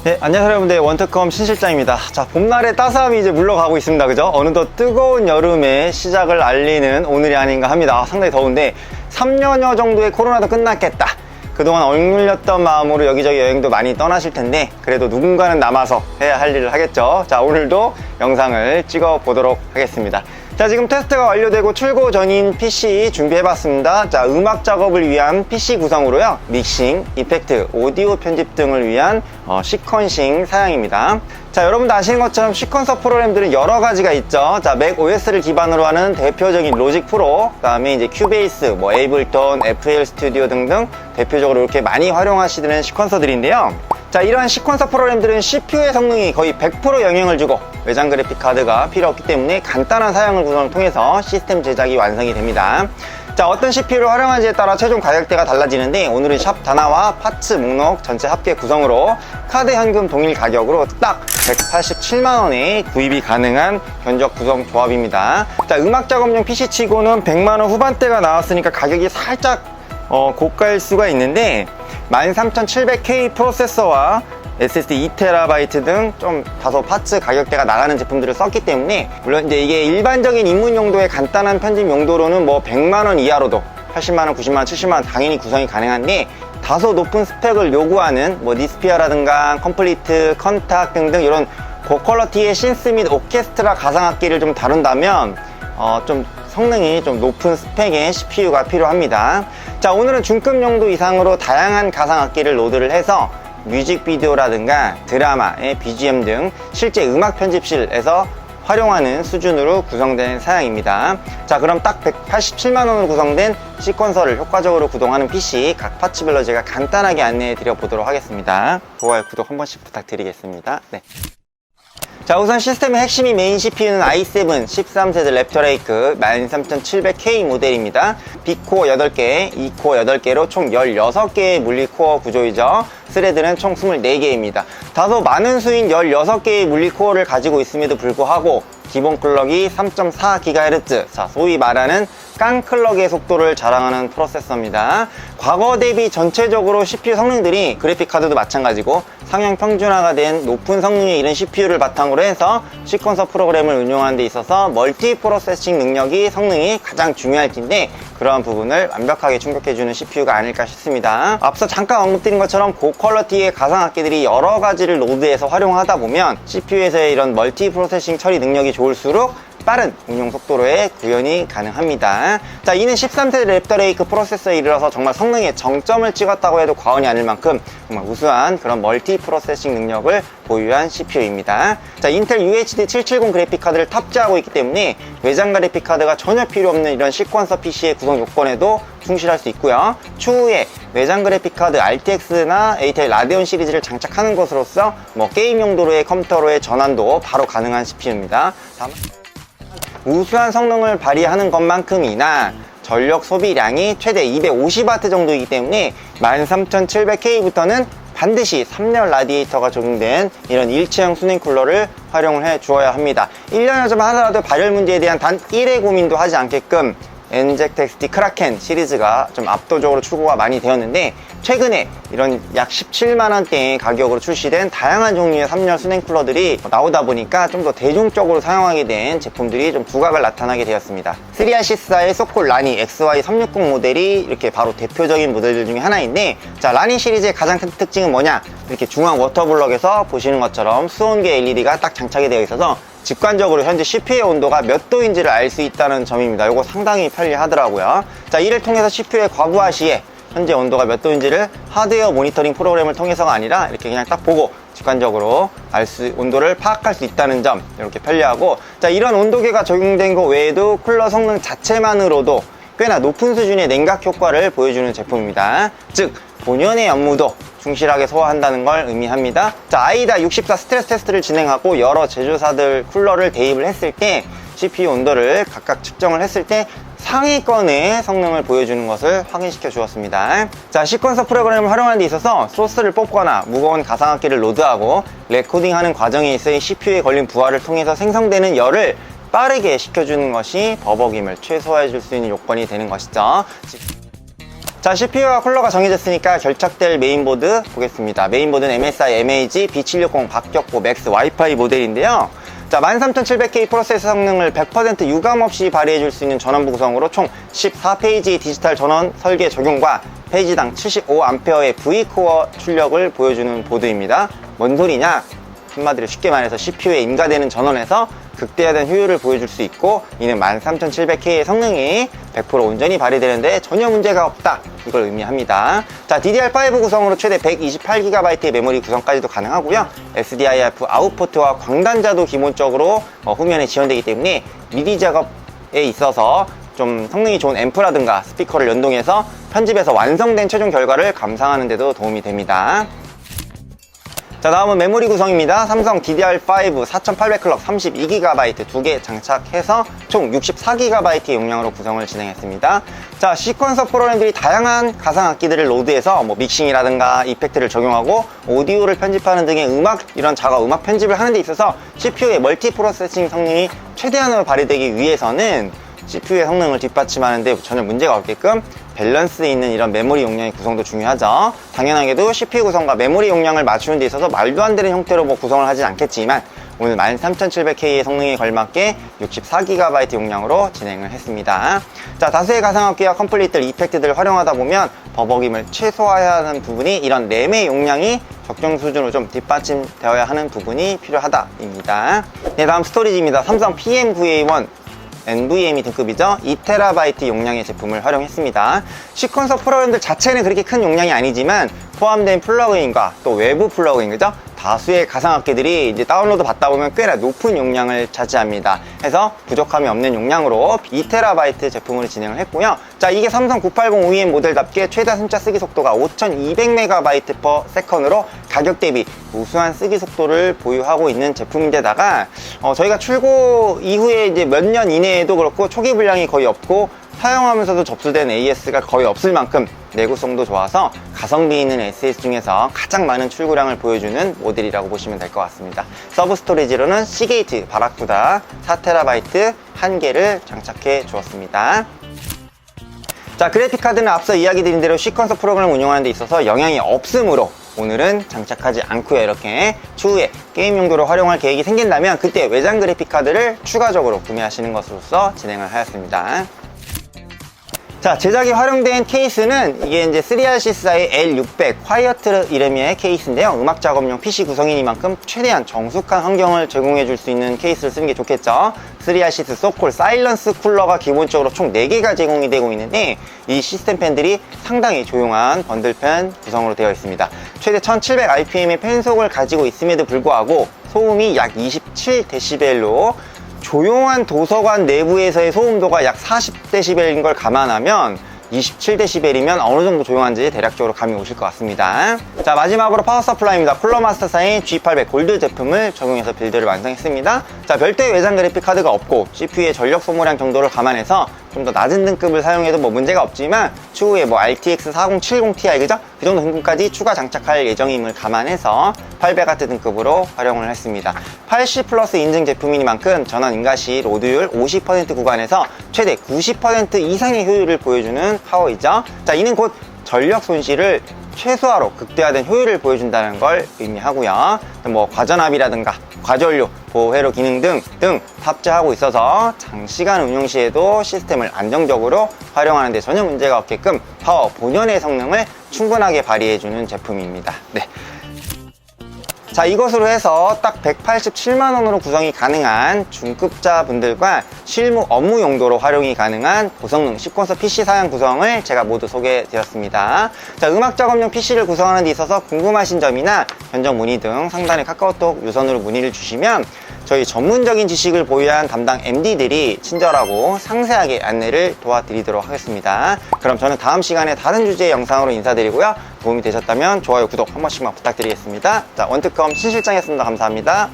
네, 안녕하세요 여러분들, 원특검 신실장입니다. 자, 봄날의 따스함이 이제 물러가고 있습니다. 그죠? 어느덧 뜨거운 여름의 시작을 알리는 오늘이 아닌가 합니다. 상당히 더운데 3년여 정도의 코로나도 끝났겠다. 그동안 억눌렸던 마음으로 여기저기 여행도 많이 떠나실 텐데 그래도 누군가는 남아서 해야 할 일을 하겠죠. 자, 오늘도 영상을 찍어 보도록 하겠습니다. 자, 지금 테스트가 완료되고 출고 전인 PC 준비해봤습니다. 자, 음악 작업을 위한 PC 구성으로요, 믹싱, 이펙트, 오디오 편집 등을 위한 시퀀싱 사양입니다. 자, 여러분도 아시는 것처럼 시퀀서 프로그램들은 여러 가지가 있죠. 자, 맥 OS를 기반으로 하는 대표적인 로직 프로, 그 다음에 이제 큐베이스, 에이블톤, FL 스튜디오 등등 대표적으로 이렇게 많이 활용하시는 시퀀서들인데요. 자, 이러한 시퀀서 프로그램들은 CPU의 성능이 거의 100% 영향을 주고 외장 그래픽 카드가 필요 없기 때문에 간단한 사양을 구성을 통해서 시스템 제작이 완성이 됩니다. 자, 어떤 CPU를 활용하는지에 따라 최종 가격대가 달라지는데 오늘은 샵 다나와 파츠 목록 전체 합계 구성으로 카드 현금 동일 가격으로 딱 187만원에 구입이 가능한 견적 구성 조합입니다. 자, 음악 작업용 PC치고는 100만원 후반대가 나왔으니까 가격이 살짝 고가일 수가 있는데 13700K 프로세서와 SSD 2TB 등 좀 다소 파츠 가격대가 나가는 제품들을 썼기 때문에, 물론 이제 이게 일반적인 입문 용도의 간단한 편집 용도로는 100만원 이하로도 80만원, 90만원, 70만원 당연히 구성이 가능한데, 다소 높은 스펙을 요구하는 니스피아라든가 컴플리트, 컨탁 등등 이런 고퀄러티의 신스 및 오케스트라 가상악기를 좀 다룬다면 좀 성능이 좀 높은 스펙의 CPU가 필요합니다. 자, 오늘은 중급 용도 이상으로 다양한 가상악기를 로드를 해서 뮤직비디오라든가 드라마의 BGM 등 실제 음악 편집실에서 활용하는 수준으로 구성된 사양입니다. 자, 그럼 딱 187만원으로 구성된 시퀀서를 효과적으로 구동하는 PC 각 파츠별로 제가 간단하게 안내해 드려 보도록 하겠습니다. 좋아요, 구독 한 번씩 부탁드리겠습니다. 네. 자, 우선 시스템의 핵심이 메인 CPU는 i7 13세대 랩터레이크 13700K 모델입니다. B코어 8개, E코어 8개로 총 16개의 물리코어 구조이죠. 스레드는 총 24개입니다. 다소 많은 수인 16개의 물리코어를 가지고 있음에도 불구하고 기본 클럭이 3.4GHz, 자, 소위 말하는 깡클럭의 속도를 자랑하는 프로세서입니다. 과거 대비 전체적으로 CPU 성능들이 그래픽카드도 마찬가지고 상향 평준화가 된 높은 성능의 이런 CPU를 바탕으로 해서 시퀀서 프로그램을 운용하는 데 있어서 멀티 프로세싱 능력이 성능이 가장 중요할 텐데, 그러한 부분을 완벽하게 충족해주는 CPU가 아닐까 싶습니다. 앞서 잠깐 언급드린 것처럼 고퀄러티의 가상악기들이 여러 가지를 로드해서 활용하다 보면 CPU에서의 이런 멀티 프로세싱 처리 능력이 좋을수록 빠른 운용 속도로의 구현이 가능합니다. 자, 이는 13세대 랩터레이크 프로세서에 이르러서 정말 성능의 정점을 찍었다고 해도 과언이 아닐 만큼 정말 우수한 그런 멀티 프로세싱 능력을 보유한 CPU입니다. 자, 인텔 UHD 770 그래픽카드를 탑재하고 있기 때문에 외장 그래픽카드가 전혀 필요 없는 이런 시퀀서 PC의 구성 요건에도 충실할 수 있고요. 추후에 외장 그래픽카드 RTX나 ATI 라데온 시리즈를 장착하는 것으로서 게임 용도로의 컴퓨터로의 전환도 바로 가능한 CPU입니다. 다만 우수한 성능을 발휘하는 것만큼이나 전력 소비량이 최대 250W 정도이기 때문에 13700K부터는 반드시 3열 라디에이터가 적용된 이런 일체형 수냉 쿨러를 활용을 해 주어야 합니다. 1년여 전 하더라도 발열 문제에 대한 단 1의 고민도 하지 않게끔 엔젝트 XT 크라켄 시리즈가 좀 압도적으로 출고가 많이 되었는데, 최근에 이런 약 17만원대의 가격으로 출시된 다양한 종류의 3열 수냉 쿨러들이 나오다 보니까 좀 더 대중적으로 사용하게 된 제품들이 좀 두각을 나타나게 되었습니다. 3RC4의 소콜 라니 XY360 모델이 이렇게 바로 대표적인 모델들 중에 하나인데, 자, 라니 시리즈의 가장 큰 특징은 뭐냐, 이렇게 중앙 워터블럭에서 보시는 것처럼 수온계 LED가 딱 장착이 되어 있어서 직관적으로 현재 CPU의 온도가 몇 도인지를 알 수 있다는 점입니다. 이거 상당히 편리하더라고요. 자, 이를 통해서 CPU의 과부하 시에 현재 온도가 몇 도인지를 하드웨어 모니터링 프로그램을 통해서가 아니라 이렇게 그냥 딱 보고 직관적으로 온도를 파악할 수 있다는 점, 이렇게 편리하고, 자, 이런 온도계가 적용된 것 외에도 쿨러 성능 자체만으로도 꽤나 높은 수준의 냉각 효과를 보여주는 제품입니다. 즉, 본연의 업무도 충실하게 소화한다는 걸 의미합니다. 자, 아이다 64 스트레스 테스트를 진행하고 여러 제조사들 쿨러를 대입을 했을 때 CPU 온도를 각각 측정을 했을 때 상위권의 성능을 보여주는 것을 확인시켜 주었습니다. 자, 시퀀서 프로그램을 활용하는 데 있어서 소스를 뽑거나 무거운 가상악기를 로드하고 레코딩하는 과정에 있어의 CPU에 걸린 부하를 통해서 생성되는 열을 빠르게 식혀주는 것이 버벅임을 최소화해 줄 수 있는 요건이 되는 것이죠. 자, CPU와 쿨러가 정해졌으니까 결착될 메인보드 보겠습니다. 메인보드는 MSI MAG B760 박격포 맥스 와이파이 모델인데요. 자, 13700K 프로세서 성능을 100% 유감없이 발휘해줄 수 있는 전원부 구성으로 총 14페이지 디지털 전원 설계 적용과 페이지당 75A의 V코어 출력을 보여주는 보드입니다. 뭔 소리냐? 한마디로 쉽게 말해서 CPU에 인가되는 전원에서 극대화된 효율을 보여줄 수 있고, 이는 13700K의 성능이 100% 온전히 발휘되는데 전혀 문제가 없다, 이걸 의미합니다. 자, DDR5 구성으로 최대 128GB의 메모리 구성까지도 가능하고요. SDIF 아웃포트와 광단자도 기본적으로 후면에 지원되기 때문에 미디 작업에 있어서 좀 성능이 좋은 앰프라든가 스피커를 연동해서 편집해서 완성된 최종 결과를 감상하는 데도 도움이 됩니다. 자, 다음은 메모리 구성입니다. 삼성 DDR5 4800클럭 32GB 두 개 장착해서 총 64GB의 용량으로 구성을 진행했습니다. 자, 시퀀서 프로그램들이 다양한 가상악기들을 로드해서 믹싱이라든가 이펙트를 적용하고 오디오를 편집하는 등의 이런 음악 편집을 하는 데 있어서 CPU의 멀티 프로세싱 성능이 최대한으로 발휘되기 위해서는 CPU의 성능을 뒷받침하는 데 전혀 문제가 없게끔 밸런스 있는 이런 메모리 용량의 구성도 중요하죠. 당연하게도 CPU 구성과 메모리 용량을 맞추는 데 있어서 말도 안 되는 형태로 구성을 하진 않겠지만, 오늘 13700K의 성능에 걸맞게 64GB 용량으로 진행을 했습니다. 자, 다수의 가상악기와 컴플릿들, 이펙트들을 활용하다 보면 버벅임을 최소화해야 하는 부분이, 이런 램의 용량이 적정 수준으로 좀 뒷받침되어야 하는 부분이 필요하다입니다. 네, 다음 스토리지입니다. 삼성 PM9A1 NVMe 등급이죠. 2TB 용량의 제품을 활용했습니다. 시퀀서 프로그램들 자체는 그렇게 큰 용량이 아니지만 포함된 플러그인과 또 외부 플러그인, 그죠? 다수의 가상악기들이 이제 다운로드 받다 보면 꽤나 높은 용량을 차지합니다. 해서 부족함이 없는 용량으로 2TB 제품으로 진행을 했고요. 자, 이게 삼성 980 OEM 모델답게 최다 순차 쓰기 속도가 5200MB/s으로 가격 대비 우수한 쓰기 속도를 보유하고 있는 제품인데다가 저희가 출고 이후에 이제 몇 년 이내에도 그렇고 초기 불량이 거의 없고 사용하면서도 접수된 AS가 거의 없을 만큼 내구성도 좋아서 가성비 있는 SS 중에서 가장 많은 출고량을 보여주는 모델이라고 보시면 될 것 같습니다. 서브 스토리지로는 시게이트 바라쿠다 4TB 한 개를 장착해 주었습니다. 자, 그래픽카드는 앞서 이야기 드린 대로 시퀀서 프로그램을 운영하는 데 있어서 영향이 없으므로 오늘은 장착하지 않고요. 이렇게 추후에 게임 용도로 활용할 계획이 생긴다면 그때 외장 그래픽카드를 추가적으로 구매하시는 것으로서 진행을 하였습니다. 자, 제작에 활용된 케이스는 이게 이제 3RC사의 L600 콰이어트 이름의 케이스인데요. 음악 작업용 PC 구성이니만큼 최대한 정숙한 환경을 제공해 줄 수 있는 케이스를 쓰는 게 좋겠죠. 3RC스 소콜 사일런스 쿨러가 기본적으로 총 4개가 제공이 되고 있는데, 이 시스템 팬들이 상당히 조용한 번들팬 구성으로 되어 있습니다. 최대 1700rpm의 팬속을 가지고 있음에도 불구하고 소음이 약 27dB로 조용한 도서관 내부에서의 소음도가 약 40dB인 걸 감안하면 27dB이면 어느 정도 조용한지 대략적으로 감이 오실 것 같습니다. 자, 마지막으로 파워 서플라이입니다. 쿨러 마스터사인 G800 골드 제품을 적용해서 빌드를 완성했습니다. 자, 별도의 외장 그래픽 카드가 없고 CPU의 전력 소모량 정도를 감안해서 좀 더 낮은 등급을 사용해도 문제가 없지만 추후에 RTX 4070 Ti, 그죠? 그 정도 등급까지 추가 장착할 예정임을 감안해서 800W 등급으로 활용을 했습니다. 80 플러스 인증 제품이니만큼 전원 인가 시 로드율 50% 구간에서 최대 90% 이상의 효율을 보여주는 파워이죠. 자, 이는 곧 전력 손실을 최소화로 극대화된 효율을 보여준다는 걸 의미하고요. 과전압이라든가 과전류, 보회로 기능 등 탑재하고 있어서 장시간 운용 시에도 시스템을 안정적으로 활용하는 데 전혀 문제가 없게끔 파워 본연의 성능을 충분하게 발휘해주는 제품입니다. 네. 자, 이것으로 해서 딱 187만원으로 구성이 가능한 중급자 분들과 실무 업무 용도로 활용이 가능한 고성능 시퀀서 PC 사양 구성을 제가 모두 소개해 드렸습니다. 자, 음악 작업용 PC를 구성하는 데 있어서 궁금하신 점이나 견적 문의 등 상단의 카카오톡 유선으로 문의를 주시면 저희 전문적인 지식을 보유한 담당 MD들이 친절하고 상세하게 안내를 도와드리도록 하겠습니다. 그럼 저는 다음 시간에 다른 주제의 영상으로 인사드리고요. 도움이 되셨다면 좋아요, 구독 한 번씩만 부탁드리겠습니다. 자, 원특검 신실장이었습니다. 감사합니다.